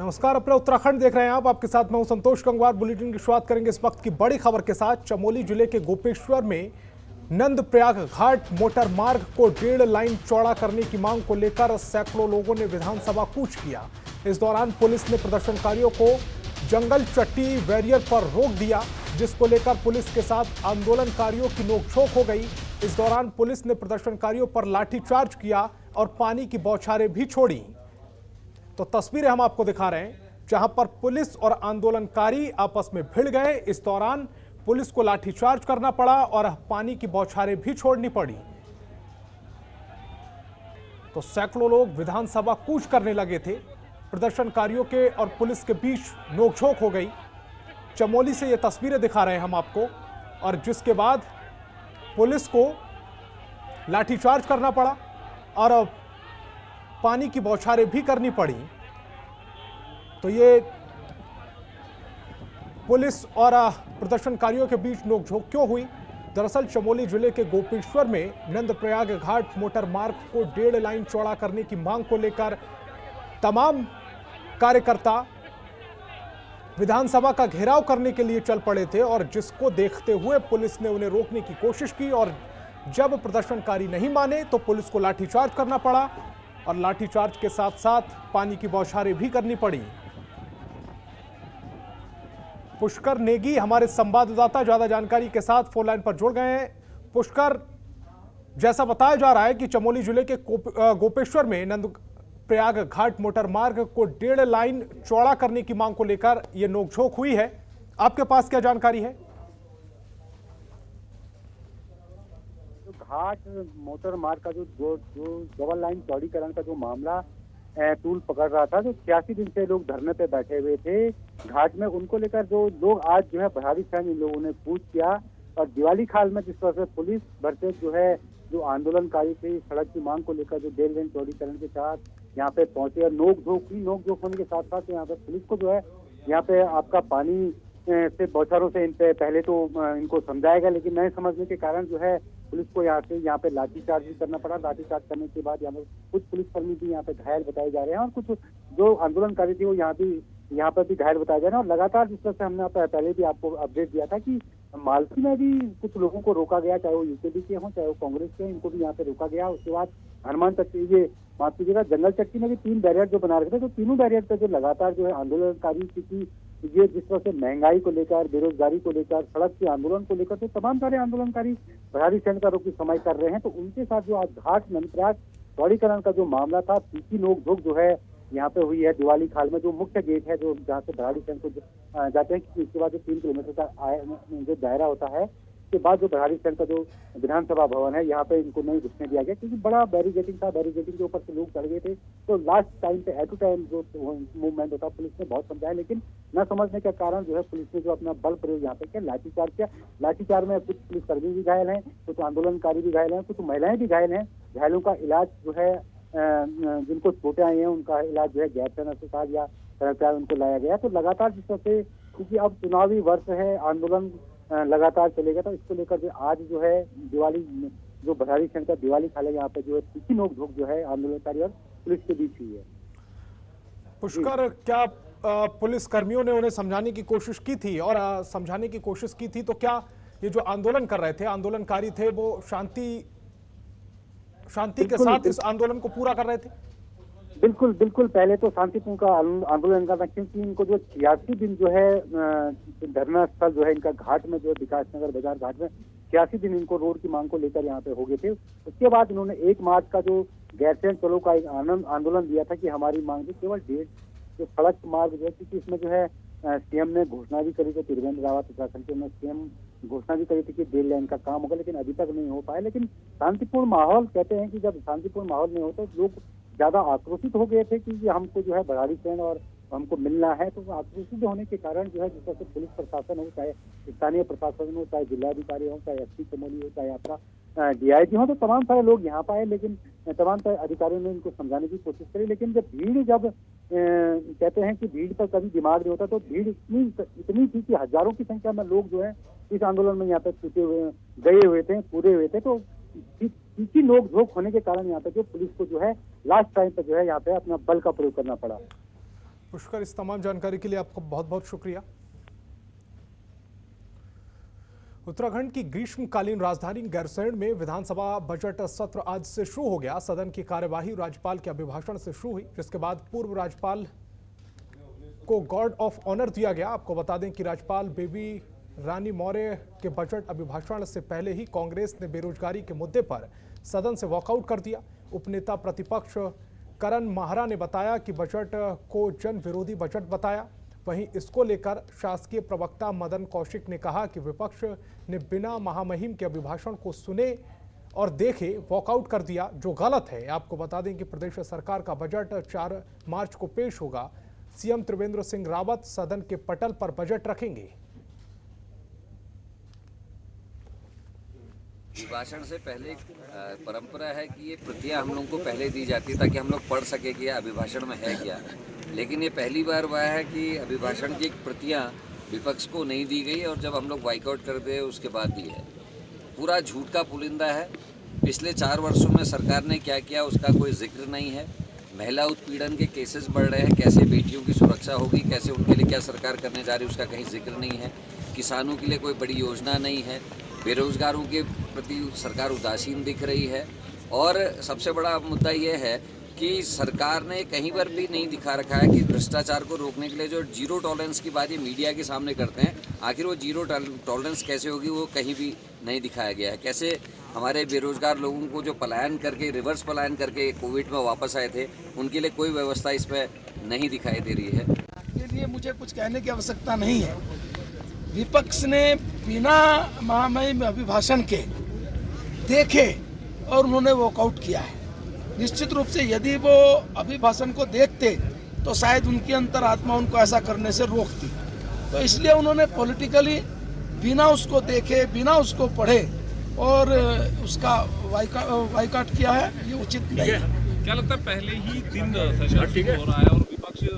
नमस्कार, अपना उत्तराखंड देख रहे हैं आप। आपके साथ मैं हूं संतोष गंगवार। बुलेटिन की शुरुआत करेंगे इस वक्त की बड़ी खबर के साथ। चमोली जिले के गोपेश्वर में नंदप्रयाग घाट मोटर मार्ग को 1.5 लाइन चौड़ा करने की मांग को लेकर सैकड़ों लोगों ने विधानसभा कूच किया। इस दौरान पुलिस ने प्रदर्शनकारियों को जंगल चट्टी बैरियर पर रोक दिया, जिसको लेकर पुलिस के साथ आंदोलनकारियों की नोकझोंक हो गई। इस दौरान पुलिस ने प्रदर्शनकारियों पर लाठीचार्ज किया और पानी की बौछारें भी छोड़ी। तो तस्वीरें हम आपको दिखा रहे हैं, जहां पर पुलिस और आंदोलनकारी आपस में भिड़ गए। इस दौरान पुलिस को लाठीचार्ज करना पड़ा और पानी की बौछारें भी छोड़नी पड़ी। तो सैकड़ों लोग विधानसभा कूच करने लगे थे। प्रदर्शनकारियों के और पुलिस के बीच नोकझोंक हो गई। चमोली से ये तस्वीरें दिखा रहे हैं हम आपको, और जिसके बाद पुलिस को लाठीचार्ज करना पड़ा और पानी की बौछारें भी करनी पड़ी। तो ये पुलिस और प्रदर्शनकारियों के बीच नोकझोंक क्यों हुई? दरअसल चमोली जिले के गोपेश्वर में नंदप्रयाग घाट मोटर मार्ग को 1.5 लाइन चौड़ा करने की मांग को लेकर तमाम कार्यकर्ता विधानसभा का घेराव करने के लिए चल पड़े थे, और जिसको देखते हुए पुलिस ने उन्हें रोकने की कोशिश की। और जब प्रदर्शनकारी नहीं माने तो पुलिस को लाठीचार्ज करना पड़ा, और लाठीचार्ज के साथ साथ पानी की बौछारें भी करनी पड़ी। पुष्कर नेगी हमारे संवाददाता ज्यादा जानकारी के साथ फोन लाइन पर जुड़ गए हैं। पुष्कर, जैसा बताया जा रहा है कि चमोली जिले के गोपेश्वर में नंदप्रयाग घाट मोटर मार्ग को 1.5 लाइन चौड़ा करने की मांग को लेकर यह नोकझोंक हुई है। आपके पास क्या जानकारी है? घाट मोटर मार्ग का जो 1.5 लाइन चौड़ीकरण का जो मामला तूल पकड़ रहा था, जो 86 दिन से लोग धरने पे बैठे हुए थे घाट में, उनको लेकर जो लोग आज जो है भारी संख्या में लोगों ने कूच किया। और दिवाली खाल में जिस तरह से पुलिस भरते जो है जो आंदोलनकारी थे सड़क की मांग को लेकर जो 1.5 लाइन चौड़ीकरण के साथ यहाँ पे पहुंचे और नोकझोंक होने के साथ साथ यहाँ पे पुलिस को जो है यहाँ पे आपका पानी से बौछारों से इन पे पहले तो इनको समझाएगा, लेकिन नहीं समझने के कारण जो है पुलिस को यहाँ पे लाठीचार्ज भी करना पड़ा। लाठीचार्ज करने के बाद यहाँ पे कुछ पुलिसकर्मी भी यहाँ पे घायल बताए जा रहे हैं, और कुछ जो आंदोलनकारी थे वो यहाँ पर भी घायल बताए जा रहे हैं। और लगातार जिस तरह से हमने पहले भी आपको अपडेट दिया था कि मालसी में भी कुछ लोगों को रोका गया, चाहे वो यूकेडी के हों चाहे वो कांग्रेस के, इनको भी यहाँ पे रोका गया। उसके बाद हनुमान चट्टी, ये माफ कीजिएगा, जंगल चट्टी में भी 3 बैरियर जो बना रखे थे, तो तीनों बैरियर पे जो लगातार जो है आंदोलनकारी, क्योंकि ये जिस तरह से महंगाई को लेकर, बेरोजगारी को लेकर, सड़क के आंदोलन को लेकर, तो तमाम सारे आंदोलनकारी भारी संख्या की समय कर रहे हैं। तो उनके साथ जो आज घाट नंदप्रयाग चौड़ीकरण का जो मामला था, तीखी नोकझोंक जो है यहाँ पे हुई है। दिवाली खाल में जो मुख्य गेट है, जो जहाँ से भराड़ी संघ को जाते हैं, इसके बाद जो 3 किलोमीटर का जो दायरा होता है, उसके बाद जो भराड़ी संघ का जो विधानसभा भवन है, यहाँ पे इनको नहीं घुसने दिया गया, क्योंकि बड़ा बैरिकेडिंग था। बैरिकेडिंग के ऊपर से लोग चढ़ गए थे। तो लास्ट टाइम पे एट टू टाइम जो मूवमेंट होता, पुलिस ने बहुत समझाया, लेकिन न समझने के कारण जो है पुलिस ने जो अपना बल प्रयोग यहाँ पे किया, लाठीचार्ज किया। लाठीचार्ज में कुछ पुलिसकर्मी भी घायल हैं, कुछ आंदोलनकारी भी घायल हैं, कुछ महिलाएं भी घायल हैं। घायलों का इलाज जो है, जिनको चोटें आई हैं उनका इलाज जो है गैर अस्पताल या सरकार उनको लाया गया। तो लगातार जिस तरह से, क्योंकि अब चुनावी वर्ष है, आंदोलन लगातार चलेगा, तो इसको लेकर जो आज जो है दिवाली जो भराड़ी संघ का दिवाली खाले यहाँ पे जो है तीखी नोकझोंक जो है आंदोलनकारी और पुलिस के बीच हुई है। पुष्कर, क्या पुलिस कर्मियों ने उन्हें समझाने की कोशिश की थी? और समझाने की कोशिश की थी तो क्या ये जो आंदोलन कर रहे थे, आंदोलनकारी थे, वो शांति के साथ इस आंदोलन को पूरा कर रहे थे? बिल्कुल पहले तो शांतिपूर्ण का आंदोलन करना, क्योंकि इनको जो 86 दिन जो है धरना स्थल जो है इनका घाट में, जो है विकास नगर बाजार घाट में 86 दिन इनको रोड की मांग को लेकर यहाँ पे हो गए थे। उसके बाद इन्होंने 1 मार्च का जो गैरसैंण चलो का एक आंदोलन दिया था कि हमारी मांग जो केवल 1.5 जो सड़क मार्ग जो है, क्योंकि इसमें जो है सीएम ने घोषणा भी करी थी, त्रिवेंद्र रावत उत्तराखंड के सीएम घोषणा भी करी थी कि 1.5 लाइन का काम होगा, लेकिन अभी तक नहीं हो पाया। लेकिन शांतिपूर्ण माहौल, कहते हैं कि जब शांतिपूर्ण माहौल नहीं होता, लोग ज्यादा आक्रोशित हो गए थे कि हमको जो है भराड़ी संघ और हमको मिलना है। तो आक्रोशित होने के कारण जो है जिस तरह से पुलिस प्रशासन हो, चाहे स्थानीय प्रशासन हो, चाहे जिलाधिकारी हो, चाहे एसपी चमोली हो, चाहे आपका डीआईजी हो, तो तमाम सारे लोग यहाँ पर आए, लेकिन तमाम सारे अधिकारियों ने इनको समझाने की कोशिश करी। लेकिन जब भीड़, जब कहते हैं कि भीड़ पर कभी दिमाग नहीं होता, तो भीड़ इतनी थी कि हजारों की संख्या में लोग जो है इस आंदोलन में यहाँ पे छूटे हुए गए हुए थे, पूरे हुए थे। तो तीखी नोकझोंक होने के कारण यहाँ पे जो पुलिस को जो है लास्ट टाइम पे जो है यहाँ पे अपना बल का प्रयोग करना पड़ा। पुष्कर, इस तमाम जानकारी के लिए आपका बहुत बहुत शुक्रिया। उत्तराखंड की ग्रीष्मकालीन राजधानी गैरसैंण में विधानसभा बजट सत्र आज से शुरू हो गया। सदन की कार्यवाही राज्यपाल के अभिभाषण से शुरू हुई, जिसके बाद पूर्व राज्यपाल को गार्ड ऑफ ऑनर दिया गया। आपको बता दें कि राज्यपाल बेबी रानी मौर्य के बजट अभिभाषण से पहले ही कांग्रेस ने बेरोजगारी के मुद्दे पर सदन से वॉकआउट कर दिया। उपनेता प्रतिपक्ष करण माहरा ने बताया कि बजट को जन विरोधी बजट बताया। वहीं इसको लेकर शासकीय प्रवक्ता मदन कौशिक ने कहा कि विपक्ष ने बिना महामहिम के अभिभाषण को सुने और देखे वॉकआउट कर दिया, जो गलत है। आपको बता दें कि प्रदेश सरकार का बजट 4 मार्च को पेश होगा। सीएम त्रिवेंद्र सिंह रावत सदन के पटल पर बजट रखेंगे। अभिभाषण से पहले परंपरा है कि ये प्रतियां हम लोग को पहले दी जाती है ताकि हम लोग पढ़ सके कि अभिभाषण में है क्या। लेकिन ये पहली बार हुआ है कि अभिभाषण की प्रतियां विपक्ष को नहीं दी गई और जब हम लोग वाइकआउट कर दे उसके बाद दी है। पूरा झूठ का पुलिंदा है। पिछले 4 वर्षों में सरकार ने क्या किया उसका कोई जिक्र नहीं है। महिला उत्पीड़न के केसेस बढ़ रहे हैं, कैसे बेटियों की सुरक्षा होगी, कैसे उनके लिए क्या सरकार करने जा रही है उसका कहीं जिक्र नहीं है। किसानों के लिए कोई बड़ी योजना नहीं है। बेरोजगारों के प्रति सरकार उदासीन दिख रही है। और सबसे बड़ा मुद्दा ये है कि सरकार ने कहीं पर भी नहीं दिखा रखा है कि भ्रष्टाचार को रोकने के लिए जो जीरो टॉलरेंस की बात ये मीडिया के सामने करते हैं, आखिर वो जीरो टॉलरेंस कैसे होगी वो कहीं भी नहीं दिखाया गया है। कैसे हमारे बेरोजगार लोगों को जो पलायन करके रिवर्स पलायन करके कोविड में वापस आए थे उनके लिए कोई व्यवस्था इसमें नहीं दिखाई दे रही है। इसके लिए मुझे कुछ कहने की आवश्यकता नहीं है। विपक्ष ने बिना महामहिम अभिभाषण के देखे और उन्होंने वॉकआउट किया है। निश्चित रूप से यदि वो अभिभाषण को देखते तो शायद उनकी अंतरात्मा उनको ऐसा करने से रोकती। तो इसलिए उन्होंने पॉलिटिकली बिना उसको देखे, बिना उसको पढ़े और उसका वाइकआउट किया है, ये उचित नहीं है। क्या लगता है पहले ही दिन सेशन हो रहा है और विपक्ष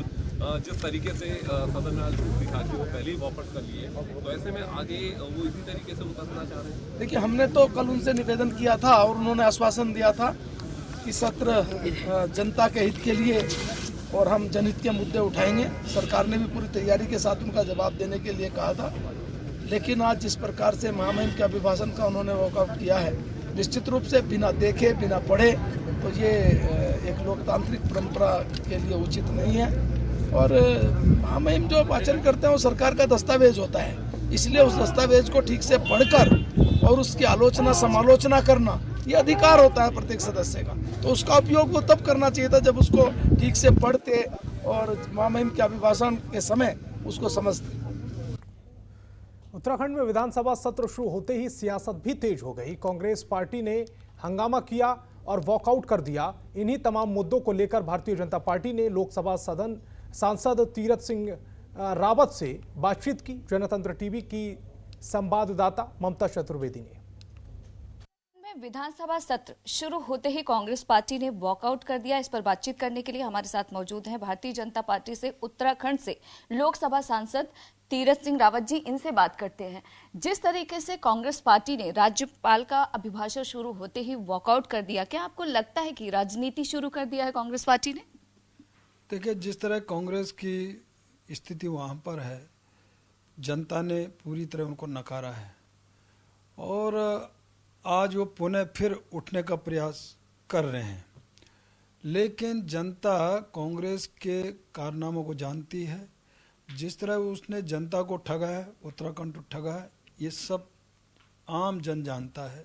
जिस तरीके से सदन में झूठ दिखा के वो पहले ही वॉकआउट कर लिए, तो ऐसे में आगे वो इसी तरीके से उतरना चाह रहे हैं? देखिए, हमने तो कल उनसे निवेदन किया था और उन्होंने आश्वासन दिया था कि सत्र जनता के हित के लिए और हम जनहित के मुद्दे उठाएंगे। सरकार ने भी पूरी तैयारी के साथ उनका जवाब देने के लिए कहा था। लेकिन आज जिस प्रकार से महामहिम के अभिभाषण का उन्होंने वॉकआउट किया है, निश्चित रूप से बिना देखे, बिना पढ़े, तो ये एक लोकतांत्रिक परंपरा के लिए उचित नहीं है। और महामहिम जो वाचन करते हैं वो सरकार का दस्तावेज होता है, इसलिए उस दस्तावेज को ठीक से पढ़कर और उसकी आलोचना समालोचना करना ये अधिकार होता है प्रत्येक सदस्य का। तो उसका उपयोग वो तब करना चाहिए था जब उसको ठीक से पढ़ते और महामहिम के अभिभाषण के समय उसको समझते। उत्तराखंड में विधानसभा सत्र शुरू होते ही सियासत भी तेज हो गई। कांग्रेस पार्टी ने हंगामा किया और वॉकआउट कर दिया। इन्हीं तमाम मुद्दों को लेकर भारतीय जनता पार्टी ने लोकसभा सदन सांसद तीरथ सिंह रावत से बातचीत की। जनतंत्र टीवी की संवाददाता ममता चतुर्वेदी ने। विधानसभा सत्र शुरू होते ही कांग्रेस पार्टी ने वॉकआउट कर दिया। इस पर बातचीत करने के लिए हमारे साथ मौजूद हैं भारतीय जनता पार्टी से उत्तराखंड से लोकसभा सांसद तीरथ सिंह रावत जी। इनसे बात करते हैं। जिस तरीके से कांग्रेस पार्टी ने राज्यपाल का अभिभाषण शुरू होते ही वॉकआउट कर दिया, क्या आपको लगता है कि राजनीति शुरू कर दिया है कांग्रेस पार्टी ने? देखिए, जिस तरह कांग्रेस की स्थिति वहाँ पर है, जनता ने पूरी तरह उनको नकारा है और आज वो पुनः फिर उठने का प्रयास कर रहे हैं। लेकिन जनता कांग्रेस के कारनामों को जानती है। जिस तरह उसने जनता को ठगा है, उत्तराखंड को ठगा है, ये सब आम जन जानता है।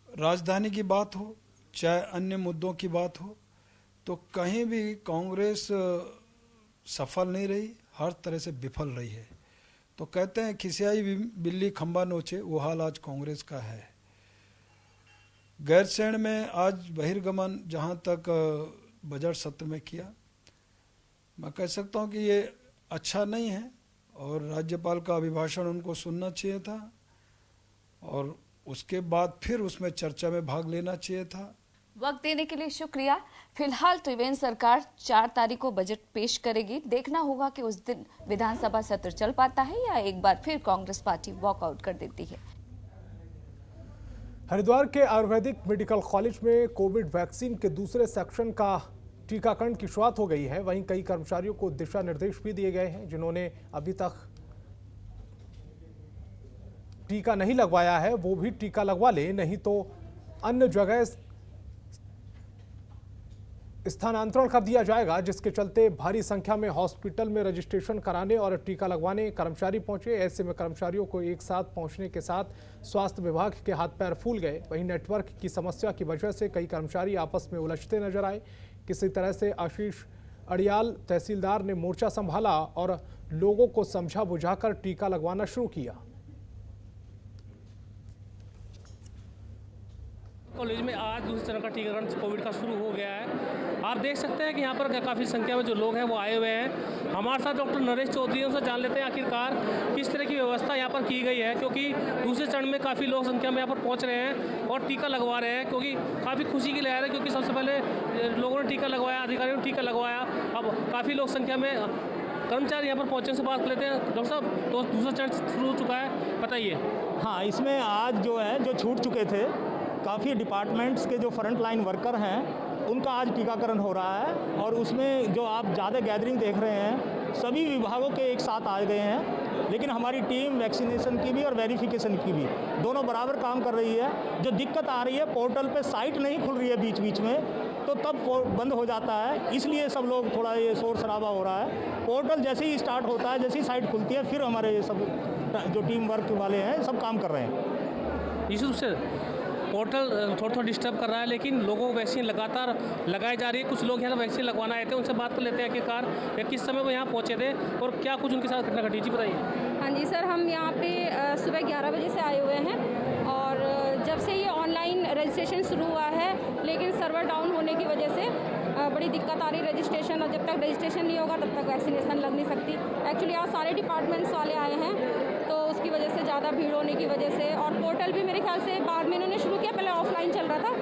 राजधानी की बात हो चाहे अन्य मुद्दों की बात हो, तो कहीं भी कांग्रेस सफल नहीं रही, हर तरह से विफल रही है। तो कहते हैं खिसियाई बिल्ली खंबा नोचे, वो हाल आज कांग्रेस का है। गैरसैंण में आज बहिर्गमन जहां तक बजट सत्र में किया, मैं कह सकता हूं कि ये अच्छा नहीं है और राज्यपाल का अभिभाषण उनको सुनना चाहिए था और उसके बाद फिर उसमें चर्चा में भाग लेना चाहिए था। वक्त देने के लिए शुक्रिया। फिलहाल त्रिवेंद्र सरकार 4 तारीख को बजट पेश करेगी। देखना होगा कि उस दिन विधानसभा सत्र चल पाता है या एक बार फिर कांग्रेस पार्टी वॉकआउट कर देती है। हरिद्वार के आयुर्वेदिक मेडिकल कॉलेज में कोविड वैक्सीन के दूसरे सेक्शन का टीकाकरण की शुरुआत हो गई है, वहीं कई कर्मचारियों को दिशा निर्देश भी दिए गए हैं जिन्होंने अभी तक टीका नहीं लगवाया है वो भी टीका लगवा ले, नहीं तो अन्य जगह स्थानांतरण कर दिया जाएगा, जिसके चलते भारी संख्या में हॉस्पिटल में रजिस्ट्रेशन कराने और टीका लगवाने कर्मचारी पहुंचे। ऐसे में कर्मचारियों को एक साथ पहुंचने के साथ स्वास्थ्य विभाग के हाथ पैर फूल गए। वहीं नेटवर्क की समस्या की वजह से कई कर्मचारी आपस में उलझते नजर आए। किसी तरह से आशीष अड़ियाल तहसीलदार ने मोर्चा संभाला और लोगों को समझा बुझाकर टीका लगवाना शुरू किया। कॉलेज में आज दूसरे चरण का टीकाकरण कोविड का शुरू हो गया है। आप देख सकते हैं कि यहाँ पर काफ़ी संख्या में जो लोग हैं वो आए हुए हैं। हमारे साथ डॉक्टर नरेश चौधरी, उनसे जान लेते हैं आखिरकार किस तरह की व्यवस्था यहाँ पर की गई है, क्योंकि दूसरे चरण में काफ़ी लोग संख्या में यहाँ पर पहुँच रहे हैं और टीका लगवा रहे हैं, क्योंकि काफ़ी खुशी की लहर है, क्योंकि सबसे पहले लोगों ने टीका लगवाया, अधिकारियों ने टीका लगवाया। अब काफ़ी लोग संख्या में कर्मचारी यहाँ पर पहुँचने से बात कर लेते हैं। डॉक्टर साहब, तो दूसरा चरण शुरू हो चुका है, बताइए। हाँ, इसमें आज जो है जो छूट चुके थे काफ़ी डिपार्टमेंट्स के जो फ्रंट लाइन वर्कर हैं उनका आज टीकाकरण हो रहा है, और उसमें जो आप ज़्यादा गैदरिंग देख रहे हैं सभी विभागों के एक साथ आ गए हैं, लेकिन हमारी टीम वैक्सीनेशन की भी और वेरिफिकेशन की भी दोनों बराबर काम कर रही है। जो दिक्कत आ रही है, पोर्टल पे साइट नहीं खुल रही है बीच बीच में, तो तब बंद हो जाता है, इसलिए सब लोग थोड़ा ये शोर शराबा हो रहा है। पोर्टल जैसे ही स्टार्ट होता है, जैसे ही साइट खुलती है, फिर हमारे ये सब जो टीम वर्क वाले हैं सब काम कर रहे हैं। इस रूप से पोर्टल थोड़ा डिस्टर्ब कर रहा है, लेकिन लोगों को वैक्सीन लगातार लगाई जा रही है। कुछ लोग यहाँ वैक्सीन लगवाना आए थे, उनसे बात कर लेते हैं आखिरकार किस समय वो यहाँ पहुँचे थे और क्या कुछ उनके साथ घटना घटी। जी बताइए। हाँ जी सर, हम यहाँ पे सुबह 11 बजे से आए हुए हैं, और जब से ये ऑनलाइन रजिस्ट्रेशन शुरू हुआ है, लेकिन सर्वर डाउन होने की वजह से बड़ी दिक्कत आ रही रजिस्ट्रेशन, और जब तक रजिस्ट्रेशन नहीं होगा तब तक वैक्सीनेशन लग नहीं सकती। एक्चुअली आज सारे डिपार्टमेंट्स वाले आए हैं, तो उसकी वजह से ज़्यादा भीड़ होने की वजह से, और पोर्टल भी मेरे ख्याल से बाद में इन्होंने शुरू किया, पहले ऑफलाइन चल रहा था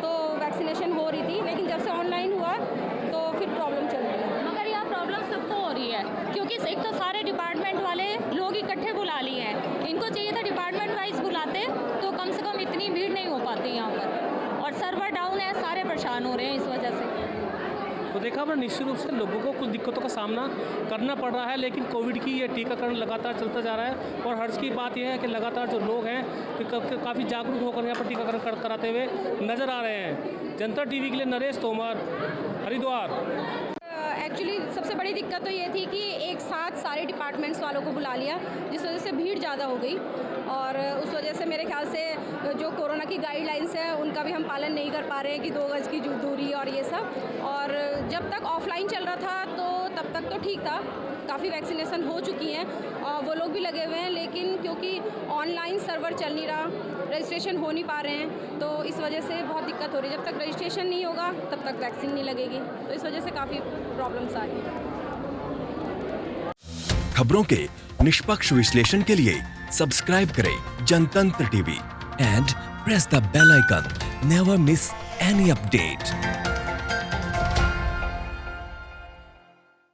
तो वैक्सीनेशन हो रही थी, लेकिन जब से ऑनलाइन हुआ तो फिर प्रॉब्लम चल रही है। मगर यह प्रॉब्लम सबको हो रही है, क्योंकि एक तो सारे डिपार्टमेंट वाले लोग इकट्ठे बुला लिए हैं। इनको चाहिए था डिपार्टमेंट वाइज बुलाते तो कम से कम इतनी भीड़ नहीं हो पाती यहाँ पर, और सर्वर डाउन है, सारे परेशान हो रहे हैं इस वजह से। तो देखा हमने निश्चित रूप से लोगों को कुछ दिक्कतों का सामना करना पड़ रहा है, लेकिन कोविड की ये टीकाकरण लगातार चलता जा रहा है। और हर्ष की बात यह है कि लगातार जो लोग हैं काफ़ी जागरूक होकर यहाँ पर टीकाकरण कराते हुए नजर आ रहे हैं। जनता टीवी के लिए नरेश तोमर, हरिद्वार। एक्चुअली सबसे बड़ी दिक्कत तो ये थी कि एक साथ सारे डिपार्टमेंट्स वालों को बुला लिया, जिस वजह से भीड़ ज़्यादा हो गई, और उस वजह से मेरे ख्याल से जो कोरोना की गाइडलाइंस है उनका भी हम पालन नहीं कर पा रहे हैं कि 2 गज की दूरी और ये सब। और जब तक ऑफलाइन चल रहा था तो तब तक तो ठीक था, काफ़ी वैक्सीनेशन हो चुकी हैं और वो लोग भी लगे हुए हैं, लेकिन क्योंकि ऑनलाइन सर्वर चल नहीं रहा, रजिस्ट्रेशन हो नहीं पा रहे हैं, तो इस वजह से बहुत दिक्कत हो रही है। जब तक रजिस्ट्रेशन नहीं होगा तब तक वैक्सीन नहीं लगेगी, तो इस वजह से काफ़ी प्रॉब्लम्स आ रही हैं। खबरों के निष्पक्ष विश्लेषण के लिए सब्सक्राइब करें Jantantra TV and press the bell icon. Never miss any update.